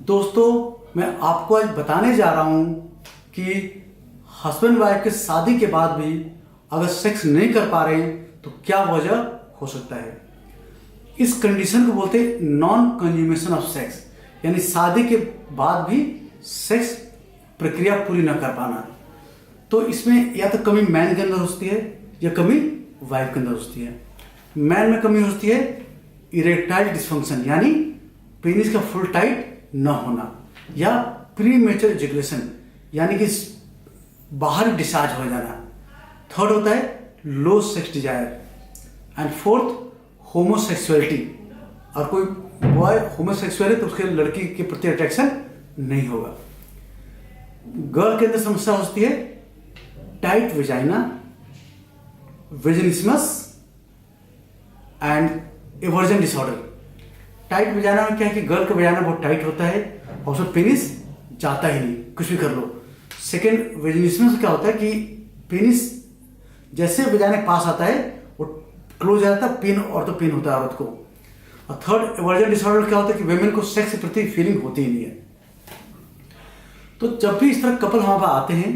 दोस्तों, मैं आपको आज बताने जा रहा हूं कि हस्बैंड वाइफ के शादी के बाद भी अगर सेक्स नहीं कर पा रहे हैं तो क्या वजह हो सकता है। इस कंडीशन को बोलते हैं नॉन कंज्यूमेशन ऑफ सेक्स, यानी शादी के बाद भी सेक्स प्रक्रिया पूरी न कर पाना। तो इसमें या तो कमी मैन के अंदर होती है या कमी वाइफ के अंदर होती है। मैन में कमी होती है इरेक्टाइल डिसफंक्शन, यानी पेनिस का फुल टाइट न होना, या प्रीमेच्योर इजैकुलेशन, यानी कि बाहर डिस्चार्ज हो जाना। थर्ड होता है low sex desire, and fourth homosexuality. और कोई बॉय होमोसेक्सुअल है तो उसके लड़की के प्रति अट्रैक्शन नहीं होगा। गर्ल के अंदर समस्या होती है tight vagina, vaginismus and aversion disorder. Tight vagina में क्या है कि गर्ल का वेजाइना बहुत टाइट होता है और उसमें पेनिस जाता ही नहीं, कुछ भी कर लो। सेकेंड वेजिनिस्मस क्या होता है कि पेनिस जैसे वेजाइना के पास आता है वो क्लोज हो जाता है, पेन और तो पेन होता है औरत को। और थर्ड एवर्जन डिसऑर्डर क्या होता है कि वेमेन को सेक्स के प्रति फीलिंग होती ही नहीं है। तो जब भी इस तरह कपल हमारे पास आते हैं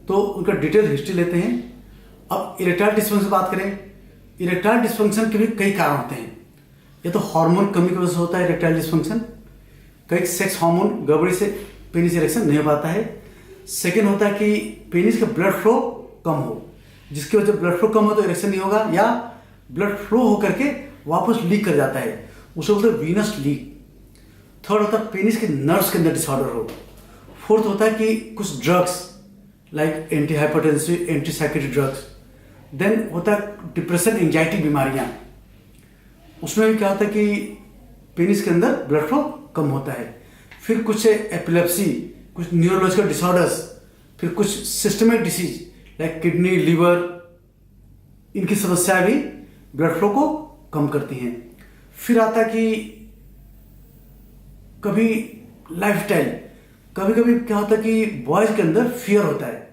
तो उनका डिटेल हिस्ट्री लेते हैं। अब इरेक्टाइल डिसफंक्शन बात करें, इरेक्टाइल डिसफंक्शन के भी कई कारण होते हैं। या तो हार्मोन कमी की वजह से होता है इरेक्टाइल डिसफंक्शन, कई सेक्स हार्मोन गड़बड़ी से पेनिस इरेक्शन नहीं हो पाता है। सेकेंड होता है कि पेनिस का ब्लड फ्लो कम हो, जिसकी वजह से ब्लड फ्लो कम हो तो इरेक्शन नहीं होगा, या ब्लड फ्लो होकर के वापस लीक कर जाता है, उसे बोलते हैं वीनस लीक। थर्ड होता है पेनिस के नर्व्स के अंदर डिसऑर्डर हो। फोर्थ होता है कि कुछ drugs like anti hypertensive, anti psychiatric drugs. Then होता है डिप्रेशन, एंजाइटी बीमारियां, उसमें भी क्या होता है कि पेनिस के अंदर ब्लड फ्लो कम होता है। फिर कुछ एपिलेप्सी, कुछ न्यूरोलॉजिकल डिसऑर्डर्स, फिर कुछ systemic disease like kidney, liver, इनकी समस्याएं भी ब्लड फ्लो को कम करती हैं। फिर आता है कि कभी लाइफस्टाइल, कभी कभी क्या होता है कि बॉयज के अंदर फियर होता है।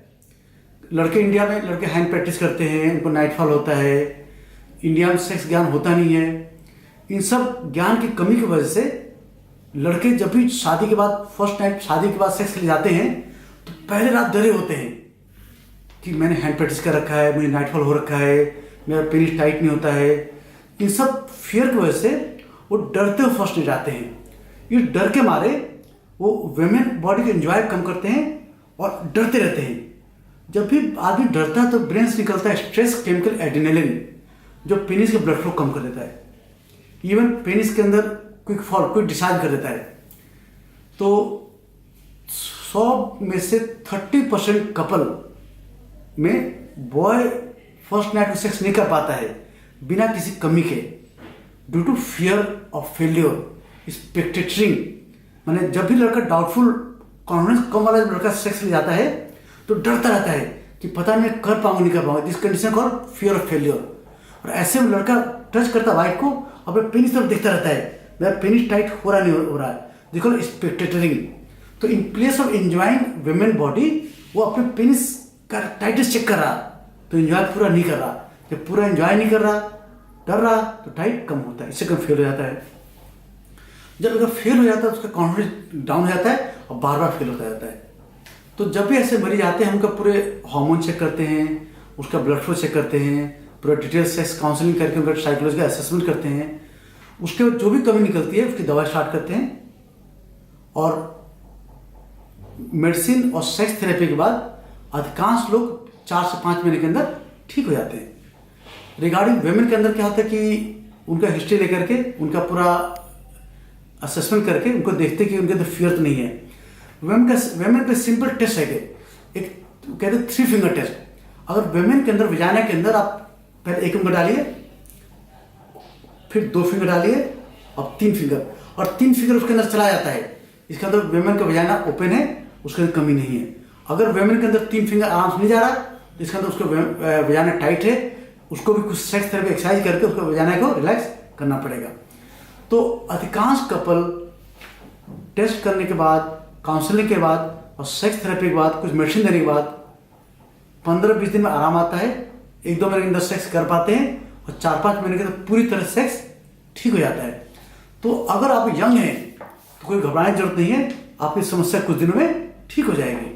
लड़के इंडिया में लड़के हैंड प्रैक्टिस करते हैं, उनको नाइटफॉल होता है, इंडिया में सेक्स ज्ञान होता नहीं है। इन सब ज्ञान की कमी की वजह से लड़के जब भी शादी के बाद फर्स्ट नाइट, शादी के बाद सेक्स के लिए जाते हैं तो पहले रात डरे होते हैं कि मैंने हैंड प्रैक्टिस कर रखा है, मुझे नाइटफॉल हो रखा है, मेरा पेनिस टाइट नहीं होता है। इन सब फियर की वजह से वो डरते हुए फर्स्ट नाइट जाते हैं। इस डर के मारे वो वेमेन बॉडी को एंजॉय कम करते हैं और डरते रहते हैं। जब भी आदमी डरता है तो ब्रेन से निकलता है स्ट्रेस केमिकल एड्रेनलिन, जो पेनिस के ब्लड फ्लो कम कर देता है, इवन पेनिस के अंदर क्विक फॉल, क्विक डिस्चार्ज कर देता है। तो 100 में से 30% कपल में बॉय फर्स्ट नाइट में सेक्स नहीं कर पाता है बिना किसी कमी के, due to fear of failure, spectatoring. माने जब भी लड़का डाउटफुल, कॉन्फिडेंस कम वाला लड़का सेक्स ले जाता है तो डरता रहता है कि पता नहीं कर पाऊंगा नहीं कर पाऊंगा, this condition called fear of failure. और ऐसे में लड़का टच करता वाइफ को, अपने पेनिस तरफ देखता रहता है, मेरा पेनिस टाइट हो रहा नहीं हो रहा है, देखो स्पेक्टेटरिंग। तो in place of enjoying women body वो अपने पेनिस का टाइटनेस चेक कर रहा, तो एंजॉय पूरा नहीं कर रहा। जब पूरा एंजॉय नहीं कर रहा, डर रहा, तो टाइट कम होता है, इससे कम फेल हो जाता है। जब अगर फेल हो जाता है तो उसका कॉन्फिडेंस डाउन हो जाता है और बार बार फेल होता जाता है। तो जब भी ऐसे मरीज आते हैं हम उनका पूरे हार्मोन चेक करते हैं, उसका ब्लड फ्लो चेक करते हैं, पूरा डिटेल सेक्स काउंसलिंग करके उनका साइकोलॉजिकल असेसमेंट करते हैं। उसके बाद जो भी कमी निकलती है उसकी दवा स्टार्ट करते हैं, और मेडिसिन और सेक्स थेरेपी के बाद अधिकांश लोग 4 से 5 महीने के अंदर ठीक हो जाते हैं। रिगार्डिंग वेमेन के अंदर क्या होता है कि उनका हिस्ट्री लेकर के, उनका पूरा असेसमेंट करके उनको देखते कि उनके अंदर फियर तो नहीं है। वेमेन पे सिंपल टेस्ट है, एक कहते हैं 3 फिंगर टेस्ट। अगर वेमेन के अंदर विजाना के अंदर आप पहले 1 फिंगर डालिए, फिर 2 फिंगर डालिए, अब 3 फिंगर, और 3 फिंगर उसके अंदर चला जाता है, इसके अंदर वेमेन का विजाना ओपन है, उसके अंदर कमी नहीं है। अगर वेमेन के अंदर 3 फिंगर आराम से नहीं जा रहा तो इसके अंदर उसका विजाना टाइट है, उसको भी कुछ सेक्स थेरेपी एक्सरसाइज करके उसको विजाना को रिलैक्स करना पड़ेगा। तो अधिकांश कपल टेस्ट करने के बाद, काउंसलिंग के बाद और सेक्स थेरेपी के बाद, कुछ मेडिसिन देने के बाद 15-20 दिन में आराम आता है। 1-2 महीने के अंदर सेक्स कर पाते हैं और 4-5 महीने के अंदर पूरी तरह सेक्स ठीक हो जाता है। तो अगर आप यंग हैं तो कोई घबराने की जरूरत नहीं है, आपकी समस्या कुछ दिनों में ठीक हो जाएगी।